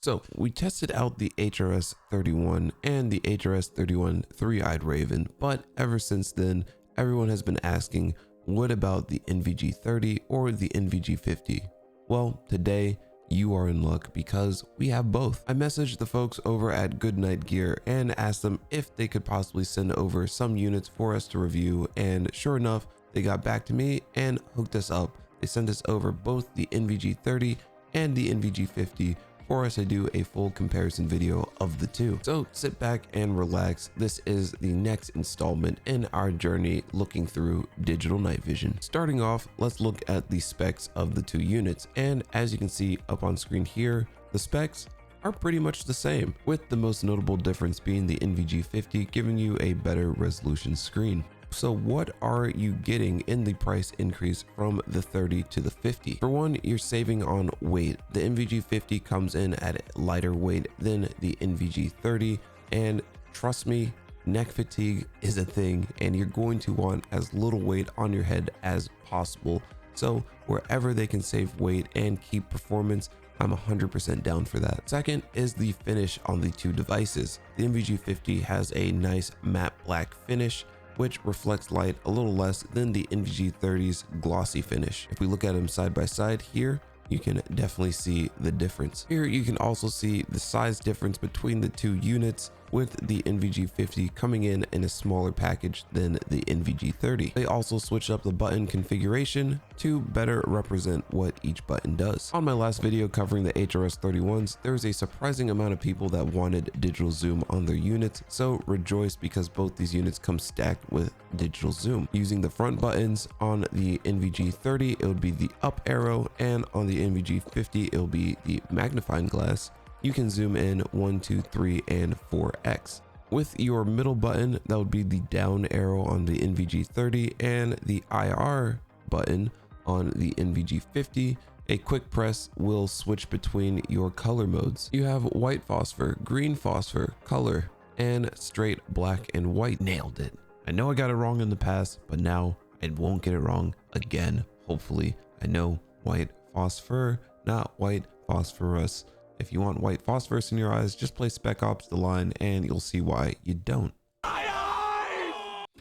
So we tested out the HRS-31 and the HRS-31 three-eyed Raven, but ever since then, everyone has been asking, what about the NVG-30 or the NVG-50? Well, today you are in luck because we have both. I messaged the folks over at Goodnite Gear and asked them if they could possibly send over some units for us to review, and sure enough, they got back to me and hooked us up. They sent us over both the NVG-30 and the NVG-50 for us to do a full comparison video of the two. So sit back and relax. This is the next installment in our journey looking through digital night vision. Starting off, let's look at the specs of the two units. And as you can see up on screen here, the specs are pretty much the same, with the most notable difference being the NVG-50 giving you a better resolution screen. So what are you getting in the price increase from the 30 to the 50? For one, you're saving on weight. The NVG-50 comes in at a lighter weight than the NVG-30, and trust me, neck fatigue is a thing, and you're going to want as little weight on your head as possible. So wherever they can save weight and keep performance, I'm 100% down for that. Second is the finish on the two devices. The NVG-50 has a nice matte black finish, which reflects light a little less than the NVG-30's glossy finish. If we look at them side by side here, you can definitely see the difference. Here you can also see the size difference between the two units, with the NVG-50 coming in a smaller package than the NVG-30. They also switched up the button configuration to better represent what each button does. On my last video covering the HRS-31s, there was a surprising amount of people that wanted digital zoom on their units, so rejoice because both these units come stacked with digital zoom. Using the front buttons on the NVG-30, it would be the up arrow, and on the NVG-50, it will be the magnifying glass. You can zoom in 1, 2, 3, and 4x. With your middle button, that would be the down arrow on the NVG-30, and the IR button on the NVG-50. A quick press will switch between your color modes. You have white phosphor, green phosphor, color, and straight black and white. Nailed it. I know I got it wrong in the past, but now I won't get it wrong again. Hopefully, I know white phosphor, not white phosphorus. If you want white phosphorus in your eyes, just play Spec Ops The Line and you'll see why you don't.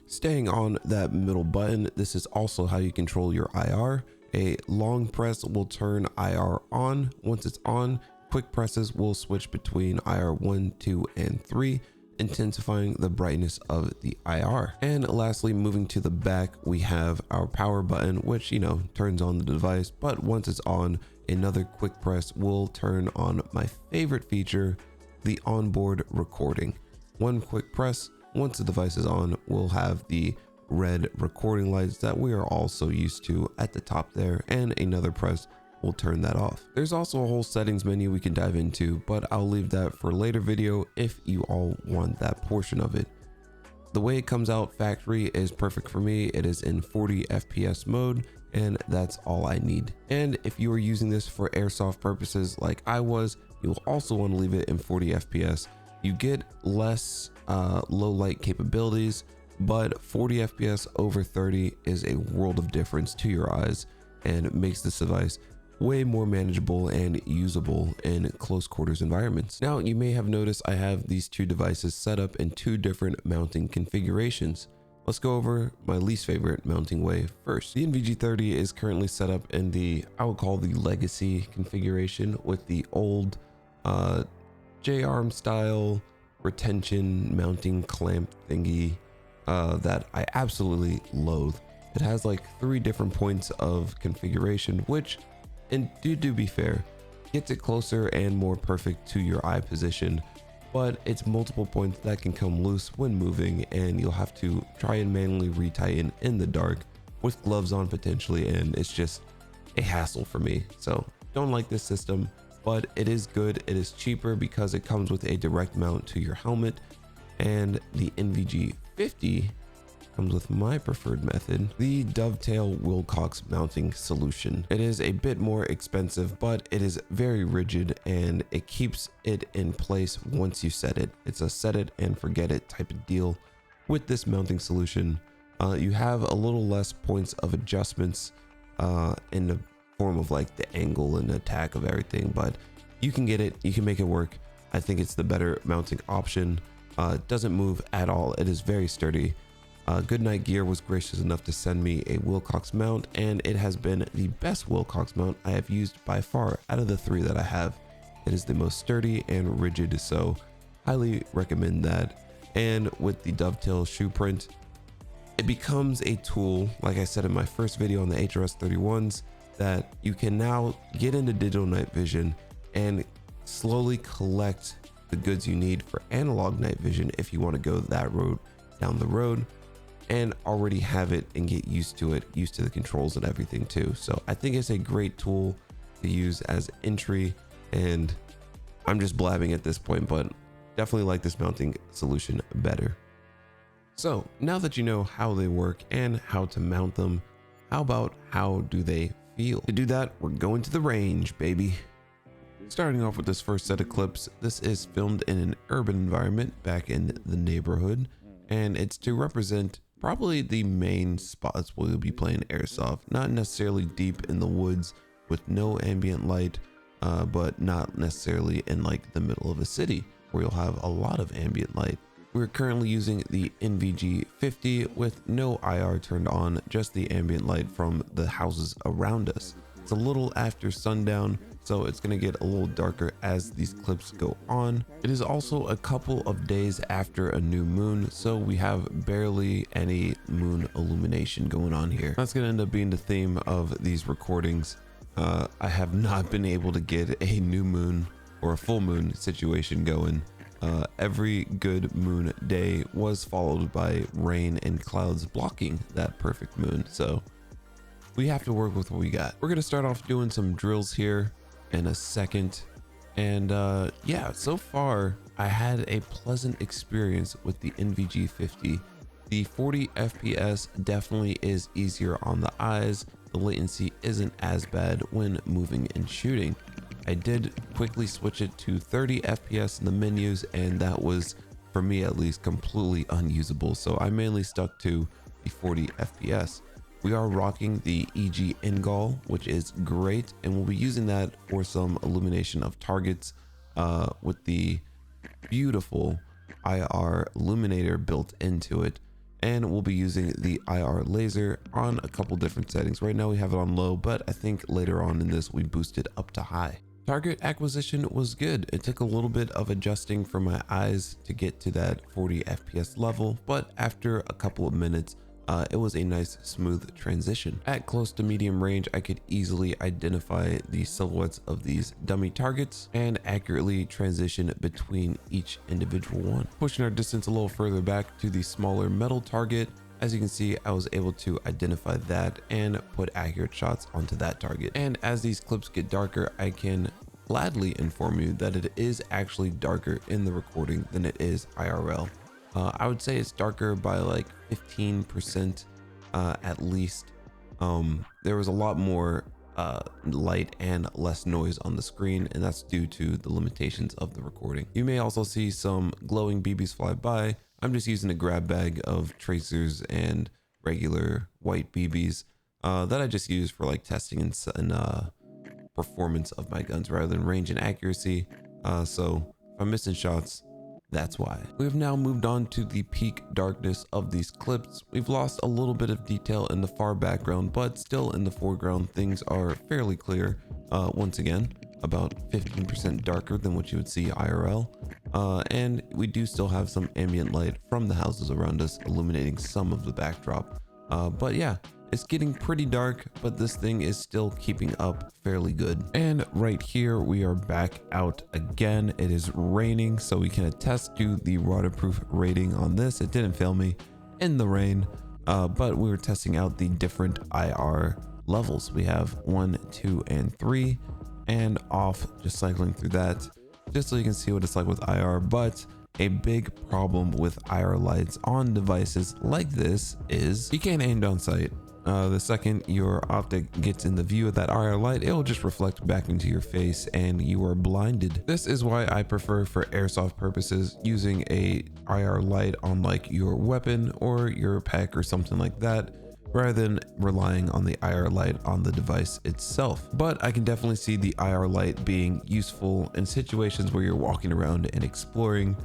Staying on that middle button, this is also how you control your IR. A long press will turn IR on. Once it's on, quick presses will switch between IR 1, 2, and 3, intensifying the brightness of the IR. And lastly, moving to the back, we have our power button, which, you know, turns on the device, but once it's on, another quick press will turn on my favorite feature, the onboard recording. One quick press, once the device is on, we'll have the red recording lights that we are all so used to at the top there, and another press will turn that off. There's also a whole settings menu we can dive into, but I'll leave that for a later video if you all want that portion of it. The way it comes out factory is perfect for me. It is in 40 FPS mode, and that's all I need. And if you are using this for airsoft purposes like I was, you'll also want to leave it in 40 FPS. You get less low light capabilities, but 40 FPS over 30 is a world of difference to your eyes and makes this device way more manageable and usable in close quarters environments. Now, you may have noticed I have these two devices set up in two different mounting configurations. Let's go over my least favorite mounting way first. The NVG-30 is currently set up in the, I would call the legacy configuration, with the old J-arm style retention mounting clamp thingy that I absolutely loathe. It has like 3 different points of configuration, which, and do be fair, gets it closer and more perfect to your eye position, but it's multiple points that can come loose when moving, and you'll have to try and manually retighten in the dark with gloves on potentially, and it's just a hassle for me. So don't like this system, but it is good. It is cheaper because it comes with a direct mount to your helmet, and the NVG-50 comes with my preferred method, the dovetail Wilcox mounting solution. It is a bit more expensive, but it is very rigid and it keeps it in place once you set it. It's a set it and forget it type of deal. With this mounting solution, you have a little less points of adjustments in the form of like the angle and attack of everything, but you can get it, you can make it work. I think it's the better mounting option. It doesn't move at all. It is very sturdy. Goodnite Gear was gracious enough to send me a Wilcox mount, and it has been the best Wilcox mount I have used by far out of the 3 that I have. It is the most sturdy and rigid, so highly recommend that. And with the dovetail shoe print, it becomes a tool, like I said in my first video on the HRS 31s, that you can now get into digital night vision and slowly collect the goods you need for analog night vision if you want to go that road down the road, and already have it and get used to it, used to the controls and everything too. So I think it's a great tool to use as entry, and I'm just blabbing at this point, but definitely like this mounting solution better. So now that you know how they work and how to mount them, how about how do they feel? To do that, we're going to the range, baby. Starting off with this first set of clips, this is filmed in an urban environment back in the neighborhood, and it's to represent probably the main spots where you'll be playing airsoft, not necessarily deep in the woods with no ambient light, but not necessarily in like the middle of a city where you'll have a lot of ambient light. We're currently using the NVG 50 with no IR turned on, just the ambient light from the houses around us. It's a little after sundown, so it's going to get a little darker as these clips go on. It is also a couple of days after a new moon, so we have barely any moon illumination going on here. That's going to end up being the theme of these recordings. I have not been able to get a new moon or a full moon situation going. Every good moon day was followed by rain and clouds blocking that perfect moon, so we have to work with what we got. We're going to start off doing some drills here in a second, and yeah, so far I had a pleasant experience with the NVG 50. The 40 FPS definitely is easier on the eyes. The latency isn't as bad when moving and shooting. I did quickly switch it to 30 FPS in the menus, and that was, for me at least, completely unusable, so I mainly stuck to the 40 FPS. We are rocking the EG Ingall, which is great, and we'll be using that for some illumination of targets with the beautiful IR illuminator built into it. And we'll be using the IR laser on a couple different settings. Right now we have it on low, but I think later on in this we boost it up to high. Target acquisition was good. It took a little bit of adjusting for my eyes to get to that 40 FPS level, but after a couple of minutes, it was a nice smooth transition. At close to medium range, I could easily identify the silhouettes of these dummy targets and accurately transition between each individual one. Pushing our distance a little further back to the smaller metal target, as you can see, I was able to identify that and put accurate shots onto that target. And as these clips get darker, I can gladly inform you that it is actually darker in the recording than it is IRL. I would say it's darker by like 15% at least. There was a lot more light and less noise on the screen, and that's due to the limitations of the recording. You may also see some glowing BBs fly by. I'm just using a grab bag of tracers and regular white BBs that I just use for like testing and performance of my guns rather than range and accuracy. So if I'm missing shots, that's why. We have now moved on to the peak darkness of these clips. We've lost a little bit of detail in the far background, but still in the foreground, things are fairly clear. Once again, about 15% darker than what you would see IRL. And we do still have some ambient light from the houses around us illuminating some of the backdrop. But yeah, it's getting pretty dark, but this thing is still keeping up fairly good. And right here, we are back out again. It is raining, so we can attest to the waterproof rating on this. It didn't fail me in the rain, but we were testing out the different IR levels. We have 1, 2, and 3, and off, just cycling through that, just so you can see what it's like with IR. But a big problem with IR lights on devices like this is you can't aim down sight. The second your optic gets in the view of that IR light, it will just reflect back into your face and you are blinded. This is why I prefer, for airsoft purposes, using a IR light on like your weapon or your pack or something like that, rather than relying on the IR light on the device itself. But I can definitely see the IR light being useful in situations where you're walking around and exploring.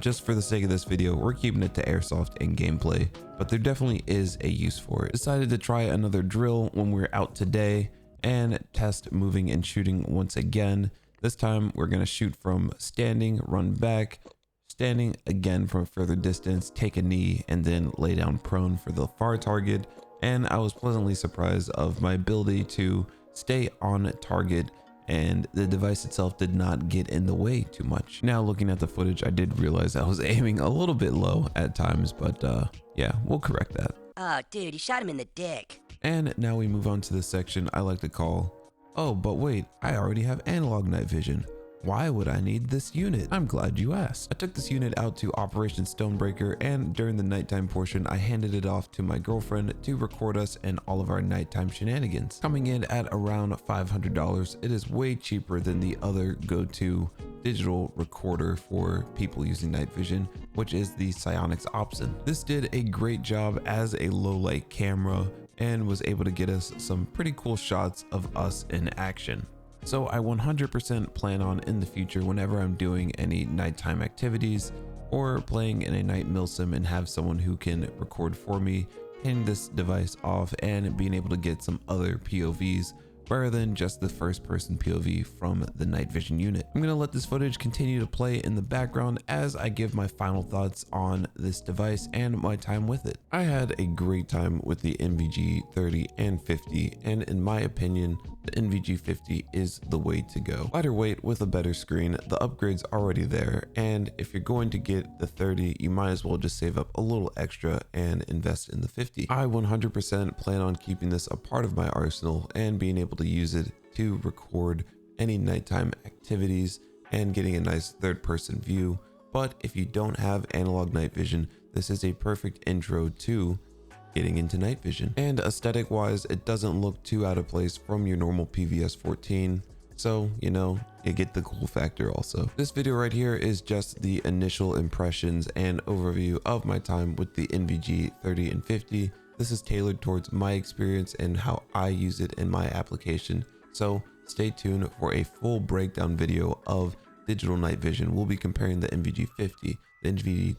Just for the sake of this video, we're keeping it to airsoft and gameplay, but there definitely is a use for it. Decided to try another drill when we're out today and test moving and shooting once again. This time we're going to shoot from standing, run back, standing again from a further distance, take a knee, and then lay down prone for the far target. And I was pleasantly surprised of my ability to stay on target, and the device itself did not get in the way too much. Now looking at the footage, I did realize I was aiming a little bit low at times, but yeah, we'll correct that. Oh, dude, you shot him in the dick. And now we move on to the section I like to call, oh, but wait, I already have analog night vision. Why would I need this unit? I'm glad you asked. I took this unit out to Operation Stonebreaker, and during the nighttime portion, I handed it off to my girlfriend to record us and all of our nighttime shenanigans. Coming in at around $500, it is way cheaper than the other go-to digital recorder for people using night vision, which is the Psyonix Opsin. This did a great job as a low light camera and was able to get us some pretty cool shots of us in action. So I 100% plan on in the future, whenever I'm doing any nighttime activities or playing in a night milsim and have someone who can record for me, handing this device off and being able to get some other POVs rather than just the first person POV from the night vision unit. I'm going to let this footage continue to play in the background as I give my final thoughts on this device and my time with it. I had a great time with the NVG 30 and 50, and in my opinion, the NVG 50 is the way to go. Lighter weight with a better screen, the upgrade's already there, and if you're going to get the 30, you might as well just save up a little extra and invest in the 50. I 100% plan on keeping this a part of my arsenal and being able to use it to record any nighttime activities and getting a nice third-person view. But if you don't have analog night vision, this is a perfect intro to getting into night vision. And aesthetic wise, it doesn't look too out of place from your normal PVS 14, so you know, you get the cool factor also. This video right here is just the initial impressions and overview of my time with the NVG 30 and 50. This is tailored towards my experience and how I use it in my application, so stay tuned for a full breakdown video of digital night vision. We'll be comparing the NVG 50, the NVG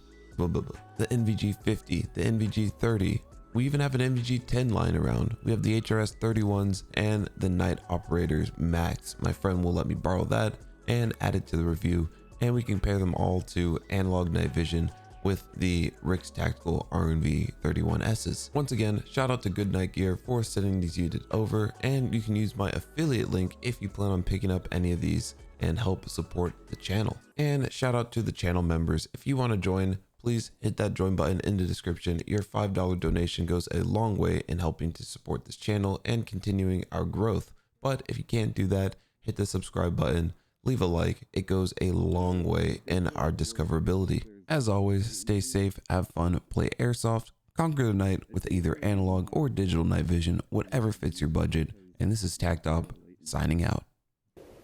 50, the NVG 30. We even have an NVG 10 lying around. We have the HRS 31s and the Night Operators Max. My friend will let me borrow that and add it to the review, and we compare them all to analog night vision with the Rix Tactical RNV 31Ss. Once again, shout out to Goodnite Gear for sending these units over, and you can use my affiliate link if you plan on picking up any of these and help support the channel. And shout out to the channel members. If you want to join, please hit that join button in the description. Your $5 donation goes a long way in helping to support this channel and continuing our growth. But if you can't do that, hit the subscribe button, leave a like. It goes a long way in our discoverability. As always, stay safe, have fun, play airsoft, conquer the night with either analog or digital night vision, whatever fits your budget. And this is TactOp signing out.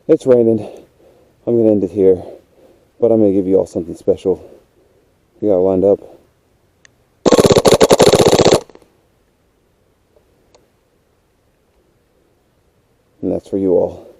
It's raining. I'm going to end it here, but I'm going to give you all something special. We got it lined up. And that's for you all.